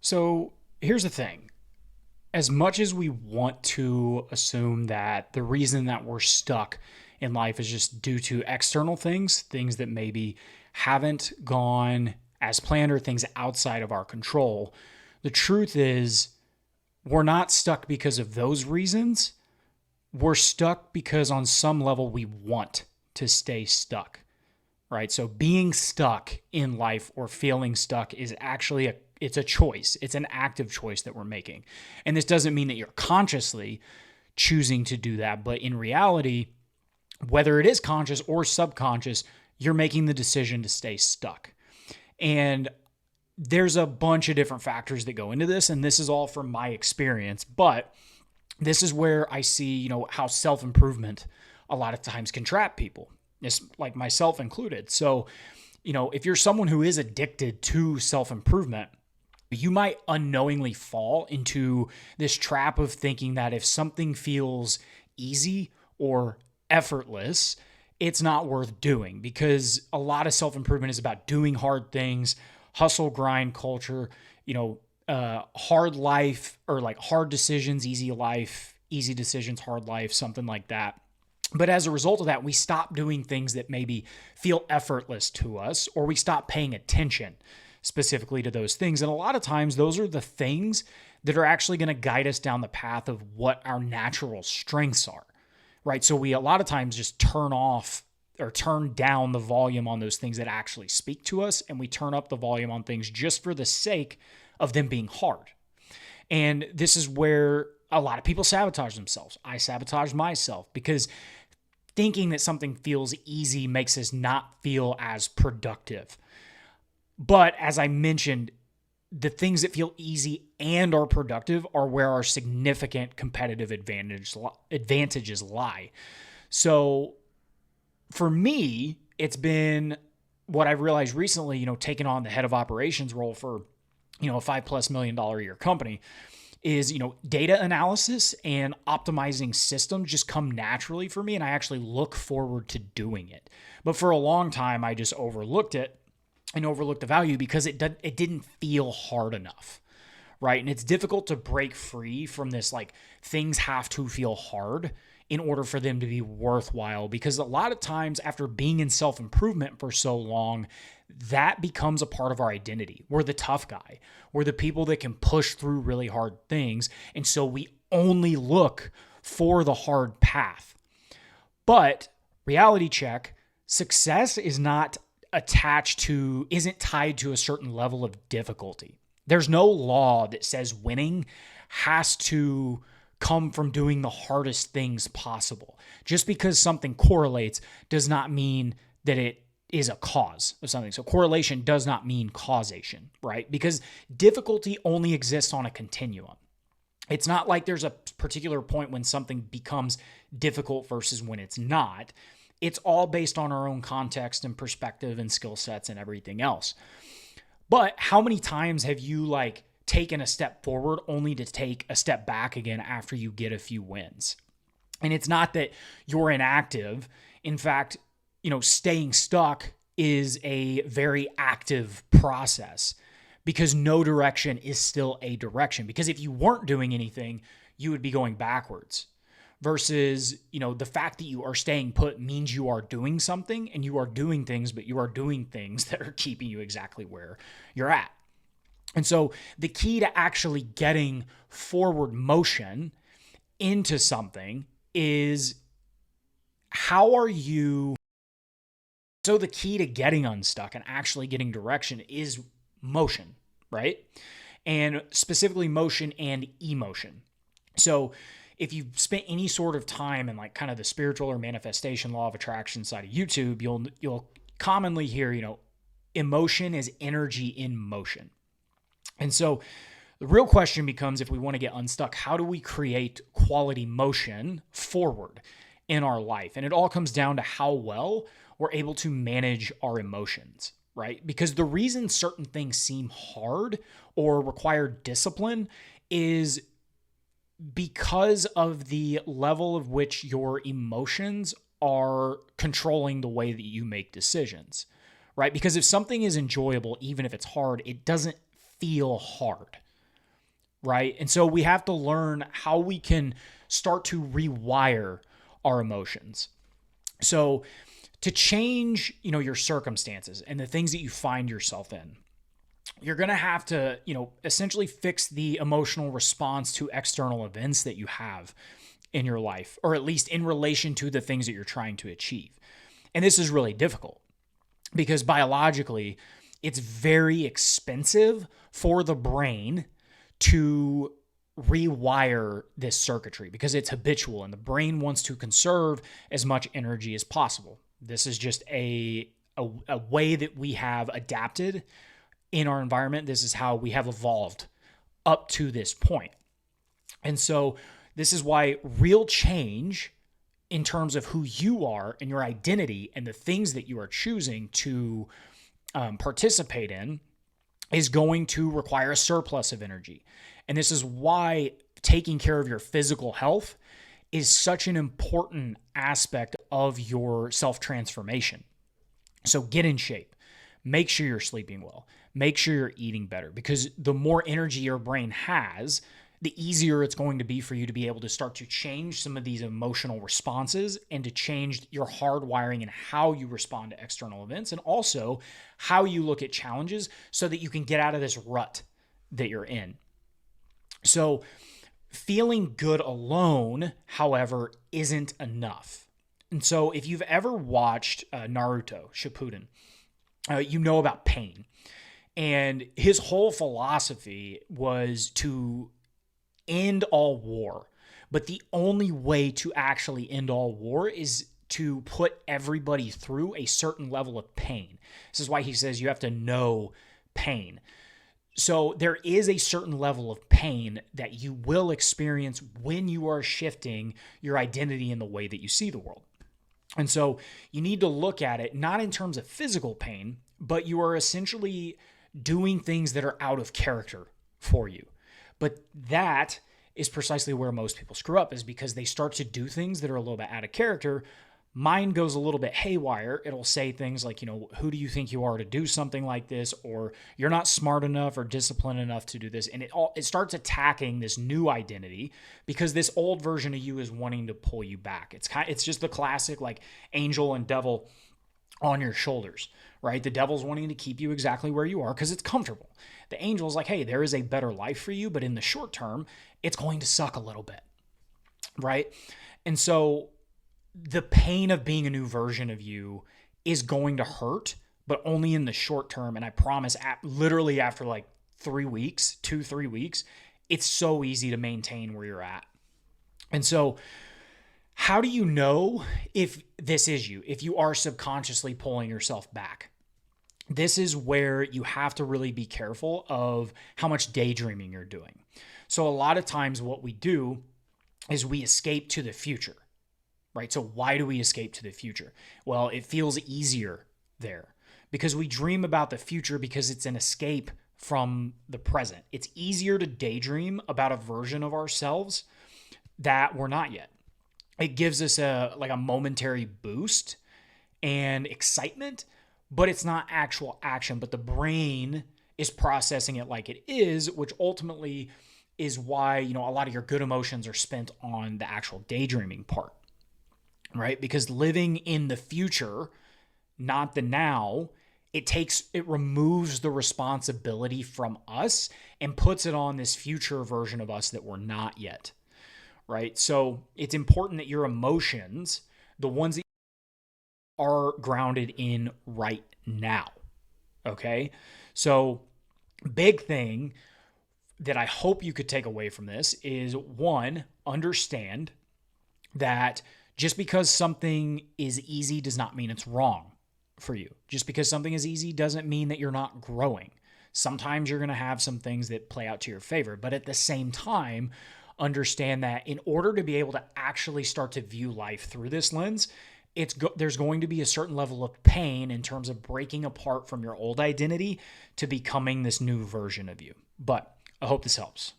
So here's the thing. As much as we want to assume that the reason that we're stuck in life is just due to external things, things that maybe haven't gone as planned or things outside of our control, the truth is we're not stuck because of those reasons. We're stuck because on some level we want to stay stuck, right? So being stuck in life or feeling stuck is actually it's a choice. It's an active choice that we're making. And this doesn't mean that you're consciously choosing to do that, but in reality, whether it is conscious or subconscious, you're making the decision to stay stuck. And there's a bunch of different factors that go into this, and this is all from my experience, but this is where I see, how self-improvement a lot of times can trap people. It's like myself included. So, if you're someone who is addicted to self-improvement, you might unknowingly fall into this trap of thinking that if something feels easy or effortless, it's not worth doing, because a lot of self improvement is about doing hard things, hustle grind culture, hard life, or like hard decisions, easy life, easy decisions, hard life, something like that. But as a result of that, we stop doing things that maybe feel effortless to us, or we stop paying attention specifically to those things. And a lot of times, those are the things that are actually going to guide us down the path of what our natural strengths are, right? So we a lot of times just turn off or turn down the volume on those things that actually speak to us, and we turn up the volume on things just for the sake of them being hard. And this is where a lot of people sabotage themselves. I sabotage myself because thinking that something feels easy makes us not feel as productive. But as I mentioned, the things that feel easy and are productive are where our significant competitive advantages lie. So for me, it's been what I've realized recently, taking on the head of operations role for, a $5+ million a year company, is, data analysis and optimizing systems just come naturally for me. And I actually look forward to doing it. But for a long time, I just overlooked it and overlooked the value because it didn't feel hard enough, right? And it's difficult to break free from this, like, things have to feel hard in order for them to be worthwhile, because a lot of times after being in self-improvement for so long, that becomes a part of our identity. We're the tough guy. We're the people that can push through really hard things. And so we only look for the hard path. But reality check, success isn't tied to a certain level of difficulty. There's no law that says winning has to come from doing the hardest things possible. Just because something correlates does not mean that it is a cause of something. So correlation does not mean causation, right? Because difficulty only exists on a continuum. It's not like there's a particular point when something becomes difficult versus when it's not. It's all based on our own context and perspective and skill sets and everything else. But how many times have you taken a step forward only to take a step back again after you get a few wins? And it's not that you're inactive. In fact, staying stuck is a very active process, because no direction is still a direction. Because if you weren't doing anything, you would be going backwards. Versus, the fact that you are staying put means you are doing something, and you are doing things, but you are doing things that are keeping you exactly where you're at. And so the key to actually getting forward motion into something is, how are you? So the key to getting unstuck and actually getting direction is motion, right? And specifically motion and emotion. So if you've spent any sort of time in kind of the spiritual or manifestation law of attraction side of YouTube, you'll commonly hear, emotion is energy in motion. And so the real question becomes, if we want to get unstuck, how do we create quality motion forward in our life? And it all comes down to how well we're able to manage our emotions, right? Because the reason certain things seem hard or require discipline is because of the level of which your emotions are controlling the way that you make decisions, right? Because if something is enjoyable, even if it's hard, it doesn't feel hard, right? And so we have to learn how we can start to rewire our emotions. So to change, your circumstances and the things that you find yourself in, you're going to have to, essentially fix the emotional response to external events that you have in your life, or at least in relation to the things that you're trying to achieve. And this is really difficult because biologically, it's very expensive for the brain to rewire this circuitry because it's habitual and the brain wants to conserve as much energy as possible. This is just a way that we have adapted in our environment. This is how we have evolved up to this point. And so this is why real change in terms of who you are and your identity and the things that you are choosing to participate in is going to require a surplus of energy. And this is why taking care of your physical health is such an important aspect of your self-transformation. So get in shape. Make sure you're sleeping well. Make sure you're eating better, because the more energy your brain has, the easier it's going to be for you to be able to start to change some of these emotional responses and to change your hardwiring and how you respond to external events, and also how you look at challenges so that you can get out of this rut that you're in. So feeling good alone, however, isn't enough. And so if you've ever watched Naruto Shippuden, you know about pain. And his whole philosophy was to end all war. But the only way to actually end all war is to put everybody through a certain level of pain. This is why he says you have to know pain. So there is a certain level of pain that you will experience when you are shifting your identity in the way that you see the world. And so you need to look at it not in terms of physical pain, but you are essentially doing things that are out of character for you. But that is precisely where most people screw up, is because they start to do things that are a little bit out of character. Mind goes a little bit haywire. It'll say things like, who do you think you are to do something like this? Or you're not smart enough or disciplined enough to do this. And it starts attacking this new identity because this old version of you is wanting to pull you back. It's just the classic like angel and devil on your shoulders, right? The devil's wanting to keep you exactly where you are because it's comfortable. The angel's like, hey, there is a better life for you, but in the short term, it's going to suck a little bit, right? And so the pain of being a new version of you is going to hurt, but only in the short term. And I promise, literally after like 3 weeks, 2-3 weeks, it's so easy to maintain where you're at. And so how do you know if this is you, if you are subconsciously pulling yourself back? This is where you have to really be careful of how much daydreaming you're doing. So a lot of times what we do is we escape to the future, right? So why do we escape to the future? Well, it feels easier there because we dream about the future because it's an escape from the present. It's easier to daydream about a version of ourselves that we're not yet. It gives us a momentary boost and excitement, but it's not actual action. But the brain is processing it like it is, which ultimately is why, a lot of your good emotions are spent on the actual daydreaming part, right? Because living in the future, not the now, it removes the responsibility from us and puts it on this future version of us that we're not yet. Right? So it's important that your emotions, the ones that are grounded in right now. Okay? So big thing that I hope you could take away from this is, one, understand that just because something is easy does not mean it's wrong for you. Just because something is easy doesn't mean that you're not growing. Sometimes you're going to have some things that play out to your favor, but at the same time, understand that in order to be able to actually start to view life through this lens, there's going to be a certain level of pain in terms of breaking apart from your old identity to becoming this new version of you. But I hope this helps.